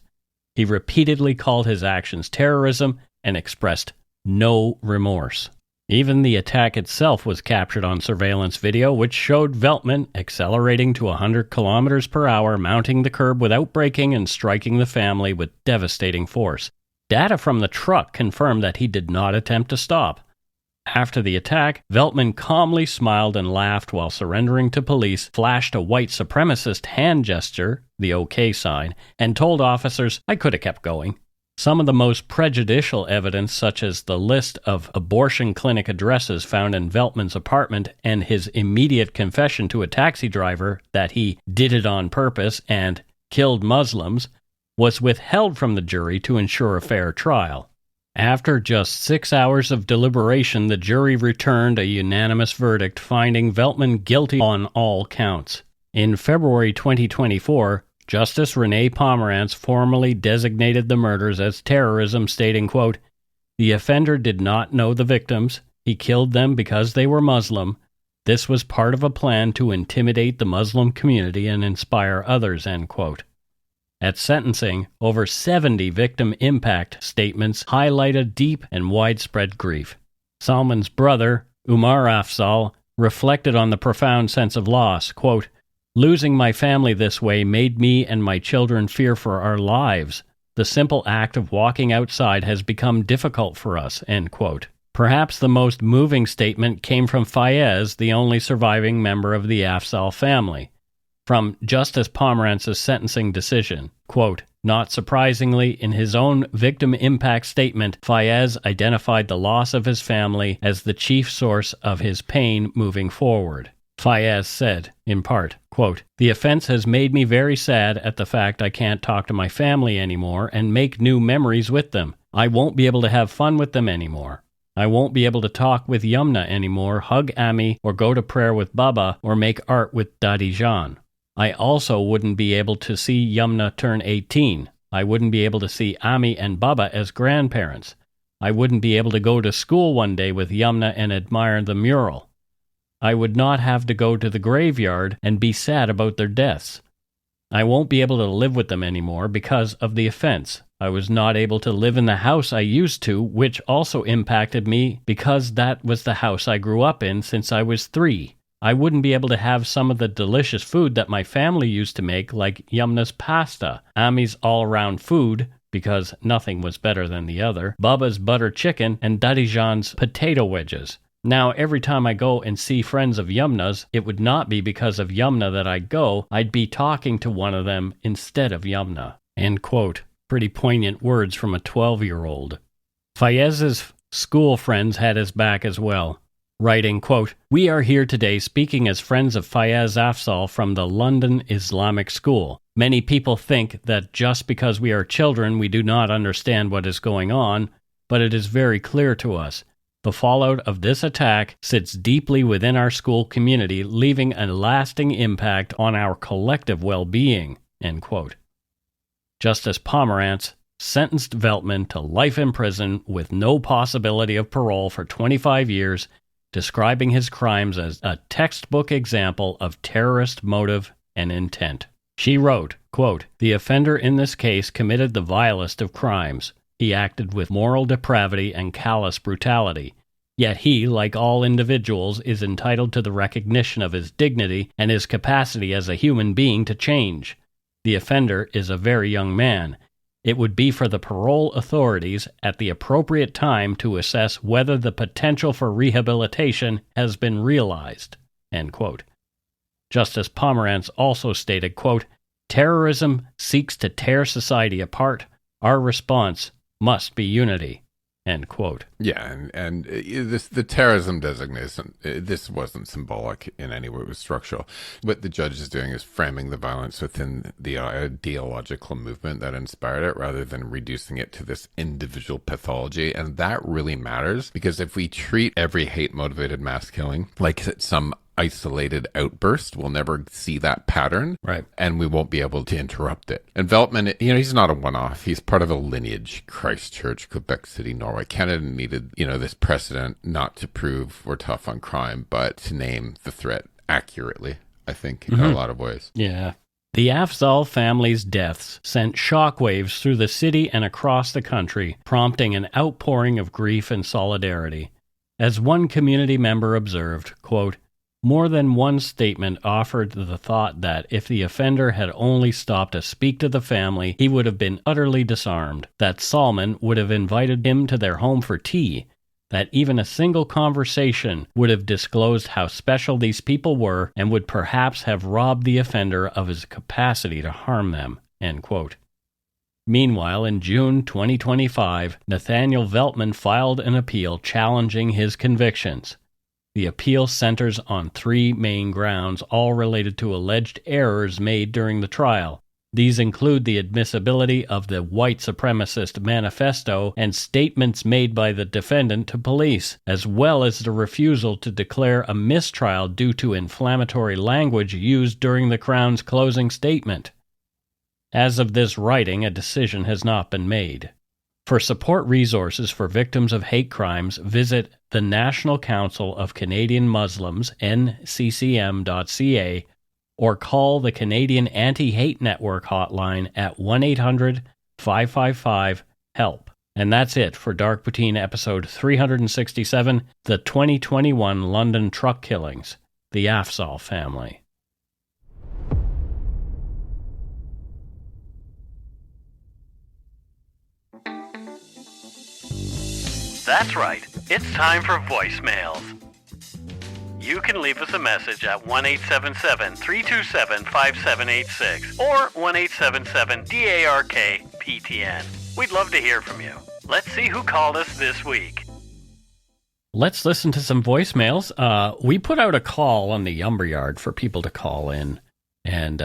He repeatedly called his actions terrorism and expressed no remorse. Even the attack itself was captured on surveillance video, which showed Veltman accelerating to 100 kilometers per hour, mounting the curb without braking and striking the family with devastating force. Data from the truck confirmed that he did not attempt to stop. After the attack, Veltman calmly smiled and laughed while surrendering to police, flashed a white supremacist hand gesture, the OK sign, and told officers, "I could have kept going." Some of the most prejudicial evidence, such as the list of abortion clinic addresses found in Veltman's apartment and his immediate confession to a taxi driver that he did it on purpose and killed Muslims, was withheld from the jury to ensure a fair trial. After just 6 hours of deliberation, the jury returned a unanimous verdict finding Veltman guilty on all counts. In February 2024, Justice Renee Pomerantz formally designated the murders as terrorism, stating, quote, "The offender did not know the victims. He killed them because they were Muslim. This was part of a plan to intimidate the Muslim community and inspire others," end quote. At sentencing, over 70 victim impact statements highlighted deep and widespread grief. Salman's brother, Yumnah Afzaal, reflected on the profound sense of loss, quote, "Losing my family this way made me and my children fear for our lives. The simple act of walking outside has become difficult for us," end quote. Perhaps the most moving statement came from Fayez, the only surviving member of the Afzaal family. From Justice Pomerantz's sentencing decision, quote, "Not surprisingly, in his own victim impact statement, Fayez identified the loss of his family as the chief source of his pain moving forward." Fayez said, in part, quote, "The offense has made me very sad at the fact I can't talk to my family anymore and make new memories with them. I won't be able to have fun with them anymore. I won't be able to talk with Yumnah anymore, hug Ami, or go to prayer with Baba, or make art with Dadi Jan. I also wouldn't be able to see Yumnah turn 18. I wouldn't be able to see Ami and Baba as grandparents. I wouldn't be able to go to school one day with Yumnah and admire the mural. I would not have to go to the graveyard and be sad about their deaths. I won't be able to live with them anymore because of the offense. I was not able to live in the house I used to, which also impacted me because that was the house I grew up in since I was 3. I wouldn't be able to have some of the delicious food that my family used to make, like Yumnah's pasta, Ami's all-around food, because nothing was better than the other, Baba's butter chicken, and Dadi Jan's potato wedges. Now, every time I go and see friends of Yumnah's, it would not be because of Yumnah that I go. I'd be talking to one of them instead of Yumnah." End quote. Pretty poignant words from a 12-year-old. Fayez's school friends had his back as well, writing, quote, "We are here today speaking as friends of Fayez Afzaal from the London Islamic School. Many people think that just because we are children we do not understand what is going on, but it is very clear to us. The fallout of this attack sits deeply within our school community, leaving a lasting impact on our collective well-being," end quote. Justice Pomerantz sentenced Veltman to life in prison with no possibility of parole for 25 years, describing his crimes as a textbook example of terrorist motive and intent. She wrote, quote, "The offender in this case committed the vilest of crimes. He acted with moral depravity and callous brutality. Yet he, like all individuals, is entitled to the recognition of his dignity and his capacity as a human being to change. The offender is a very young man. It would be for the parole authorities at the appropriate time to assess whether the potential for rehabilitation has been realized," end quote. Justice Pomerantz also stated, quote, "Terrorism seeks to tear society apart. Our response must be unity, end quote. Yeah, and the terrorism designation, this wasn't symbolic in any way, it was structural. What the judge is doing is framing the violence within the ideological movement that inspired it, rather than reducing it to this individual pathology. And that really matters, because if we treat every hate-motivated mass killing like some isolated outburst, we'll never see that pattern, right? And we won't be able to interrupt it. And Veltman, he's not a one-off. He's part of a lineage. Christchurch, Quebec City, Norway. Canada needed, this precedent not to prove we're tough on crime, but to name the threat accurately, I think, in a lot of ways. Yeah. The Afzaal family's deaths sent shockwaves through the city and across the country, prompting an outpouring of grief and solidarity. As one community member observed, quote, "More than one statement offered the thought that if the offender had only stopped to speak to the family, he would have been utterly disarmed, that Salman would have invited him to their home for tea, that even a single conversation would have disclosed how special these people were and would perhaps have robbed the offender of his capacity to harm them," end quote. Meanwhile, in June 2025, Nathaniel Veltman filed an appeal challenging his convictions. The appeal centers on three main grounds, all related to alleged errors made during the trial. These include the admissibility of the white supremacist manifesto and statements made by the defendant to police, as well as the refusal to declare a mistrial due to inflammatory language used during the Crown's closing statement. As of this writing, a decision has not been made. For support resources for victims of hate crimes, visit the National Council of Canadian Muslims, nccm.ca, or call the Canadian Anti-Hate Network hotline at 1-800-555-HELP. And that's it for Dark Poutine episode 367, the 2021 London truck killings, the Afzaal family. That's right, it's time for voicemails. You can leave us a message at 1-877-327-5786 or 1-877-DARK-PTN. We'd love to hear from you. Let's see who called us this week. Let's listen to some voicemails. We put out a call on the Lumberyard for people to call in and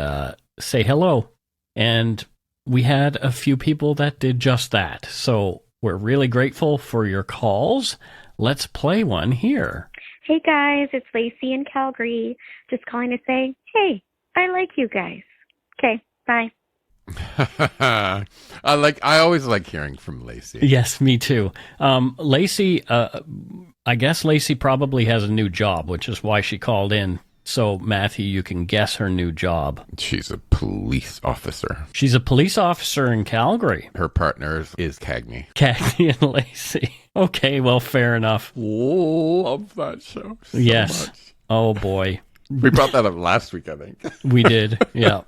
say hello. And we had a few people that did just that. So we're really grateful for your calls. Let's play one here. Hey guys, it's Lacey in Calgary. Just calling to say, hey, I like you guys. Okay, bye. I always like hearing from Lacey. Yes, me too. Lacey, I guess Lacey probably has a new job, which is why she called in. So, Matthew, you can guess her new job. She's a police officer. She's a police officer in Calgary. Her partner is Cagney. Cagney and Lacey. Okay, well, fair enough. Love that show so yes. much. Oh, boy. We brought that up last week, I think. We did, yeah.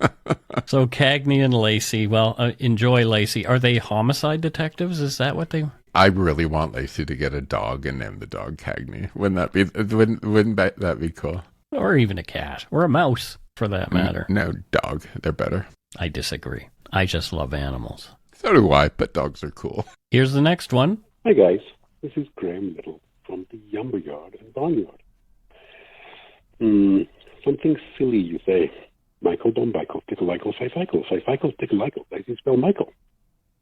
So, Cagney and Lacey. Well, enjoy Lacey. Are they homicide detectives? Is that what they... I really want Lacey to get a dog and name the dog Cagney. Wouldn't that be cool? Or even a cat. Or a mouse, for that matter. No, dog. They're better. I disagree. I just love animals. So do I, but dogs are cool. Here's the next one. Hi, guys. This is Graham Little from the Lumberyard and Barnyard. Something silly you say. Michael Bombicle, Tickle-Icle, Fife-Icle, Fife-Icle, Tickle-Icle. Makes you spell Michael.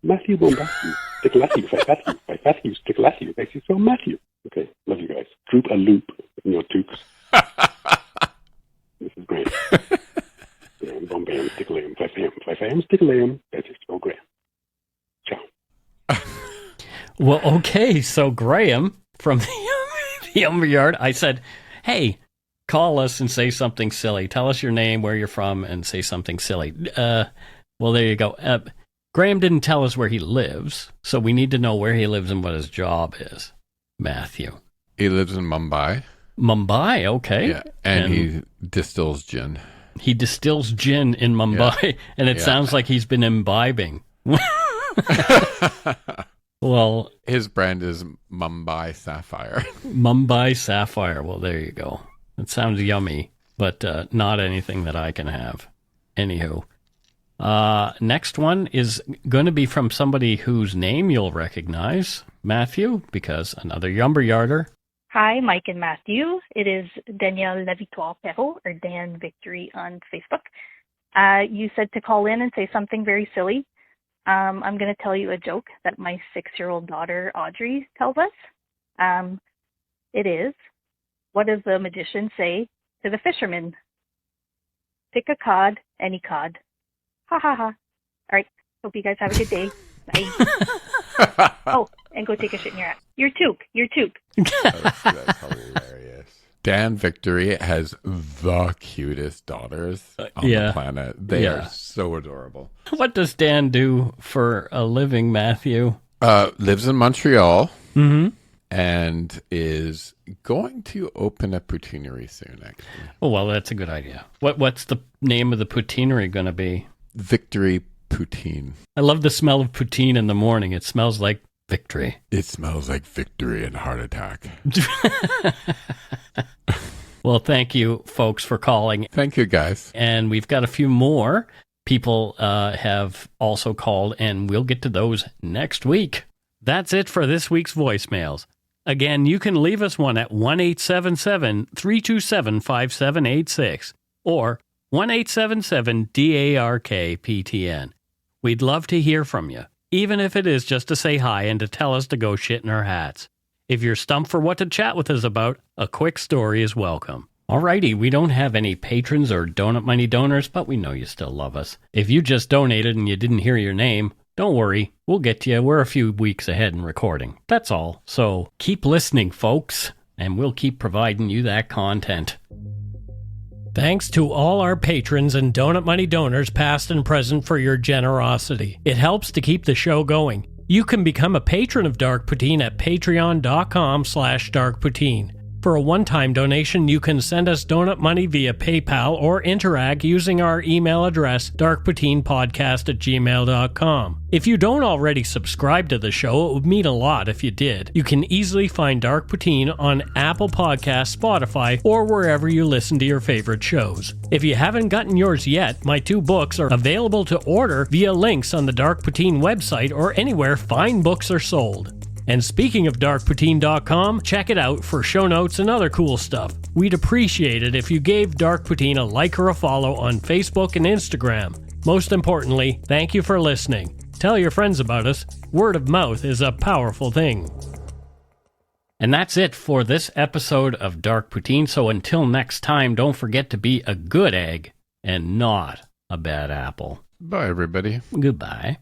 Matthew Bombacu, Tickle-Atthew, Fife-Atthew, Fife-Atthew, Tickle-Atthew. Makes you spell Matthew. Okay, love you guys. Droop a loop in your toques. This is Graham. Graham, Bombam, Tickle-Am, Fife-Am, Fife-Am, Tickle-Am. That's it, spell Graham. Ciao. Well, okay, so Graham from the Lumberyard, I said, hey, call us and say something silly. Tell us your name, where you're from, and say something silly. Well, there you go. Graham didn't tell us where he lives, so we need to know where he lives and what his job is. Matthew. He lives in Mumbai. Mumbai, okay. Yeah, and he distills gin. He distills gin in Mumbai, and it sounds like he's been imbibing. Well, his brand is Mumbai Sapphire. Mumbai Sapphire. Well, there you go. It sounds yummy, but not anything that I can have. Anywho, Next one is going to be from somebody whose name you'll recognize, Matthew, because another Yumberyarder. Hi, Mike and Matthew. It is Danielle La Victoire Perrault, or Dan Victory on Facebook. You said to call in and say something very silly. I'm going to tell you a joke that my 6-year-old daughter, Audrey, tells us. It is, what does the magician say to the fisherman? Pick a cod, any cod. Ha ha ha. All right. Hope you guys have a good day. Bye. Oh, and go take a shit in your ass. You're toque. That's hilarious. Dan Victory has the cutest daughters on the planet. They are so adorable. What does Dan do for a living, Matthew? Lives in Montreal. Mm-hmm. And is going to open a poutineery soon, actually. Oh, well, that's a good idea. What's the name of the poutineery going to be? Victory Poutine. I love the smell of poutine in the morning. It smells like victory. It smells like victory and heart attack. Well, thank you, folks, for calling. Thank you, guys. And we've got a few more people have also called, and we'll get to those next week. That's it for this week's voicemails. Again, you can leave us one at 1-877-327-5786 or 1-877-DARK-PTN. We'd love to hear from you, even if it is just to say hi and to tell us to go shit in our hats. If you're stumped for what to chat with us about, a quick story is welcome. Alrighty, we don't have any patrons or donut money donors, but we know you still love us. If you just donated and you didn't hear your name, don't worry, we'll get to you. We're a few weeks ahead in recording. That's all. So keep listening, folks, and we'll keep providing you that content. Thanks to all our patrons and Donut Money donors, past and present, for your generosity. It helps to keep the show going. You can become a patron of Dark Poutine at patreon.com/darkpoutine. For a one-time donation, you can send us donut money via PayPal or interact using our email address, darkpoutinepodcast@gmail.com. If you don't already subscribe to the show, it would mean a lot if you did. You can easily find Dark Poutine on Apple Podcasts, Spotify, or wherever you listen to your favorite shows. If you haven't gotten yours yet, my 2 books are available to order via links on the Dark Poutine website or anywhere fine books are sold. And speaking of darkpoutine.com, check it out for show notes and other cool stuff. We'd appreciate it if you gave Dark Poutine a like or a follow on Facebook and Instagram. Most importantly, thank you for listening. Tell your friends about us. Word of mouth is a powerful thing. And that's it for this episode of Dark Poutine. So until next time, don't forget to be a good egg and not a bad apple. Bye, everybody. Goodbye.